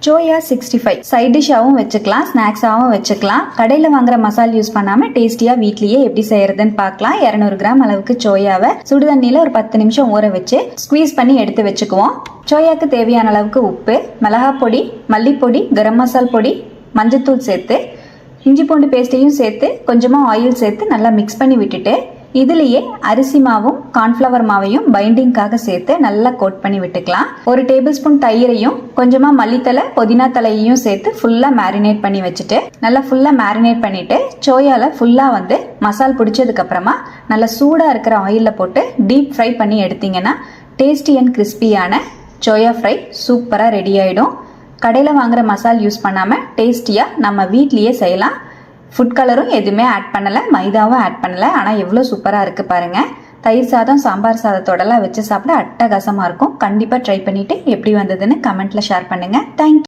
Soya 65 side டிஷ்ஷாவும் வச்சுக்கலாம், ஸ்நாக்ஸாவும் வச்சுக்கலாம். கடையில் வாங்குற மசாலா யூஸ் பண்ணாம டேஸ்டியா வீட்லயே எப்படி செய்யறதுன்னு பார்க்கலாம். 200 கிராம் அளவுக்கு சோயாவை சுடுதண்ணில ஒரு 10 நிமிஷம் ஊற வச்சு ஸ்குவீஸ் பண்ணி எடுத்து வச்சுக்குவோம். சோயாக்கு தேவையான அளவுக்கு உப்பு, மிளகாய் பொடி, மல்லிப்பொடி, கரம் மசால் பொடி, மஞ்சத்தூள் சேர்த்து இஞ்சி பூண்டு பேஸ்ட்டையும் சேர்த்து கொஞ்சமா ஆயில் சேர்த்து நல்லா மிக்ஸ் பண்ணி விட்டுட்டு இதுலயே அரிசி மாவும் கார்ன்ஃபிளவர் மாவையும் பைண்டிங்காக சேர்த்து நல்லா கோட் பண்ணி விட்டுக்கலாம். 1 டேபிள் ஸ்பூன் தயிரையும் கொஞ்சமா மல்லித்தலை புதினா தலையையும் சேர்த்து ஃபுல்லா மேரினேட் பண்ணி வச்சுட்டு நல்லா ஃபுல்லா மேரினேட் பண்ணிட்டு சோயால ஃபுல்லா மசால் பிடிச்சதுக்கு அப்புறமா நல்லா சூடா இருக்கிற ஆயில்ல போட்டு டீப் ஃப்ரை பண்ணி எடுத்தீங்கன்னா டேஸ்டி அண்ட் கிறிஸ்பியான சோயா ஃப்ரை சூப்பரா ரெடி ஆயிடும். கடையில் வாங்குற மசால் யூஸ் பண்ணாம டேஸ்டியா நம்ம வீட்லயே செய்யலாம். ஃபுட் கலரும் எதுவுமே ஆட் பண்ணலை, மைதாவும் ஆட் பண்ணலை. ஆனால் எவ்வளோ சூப்பராக இருக்குது பாருங்கள். தயிர் சாதம் சாம்பார் சாதத்தோடலாம் வச்சு சாப்பிட அட்டகாசமாக இருக்கும். கண்டிப்பாக ட்ரை பண்ணிவிட்டு எப்படி வந்ததுன்னு கமெண்ட்டில் ஷேர் பண்ணுங்கள். தேங்க்யூ.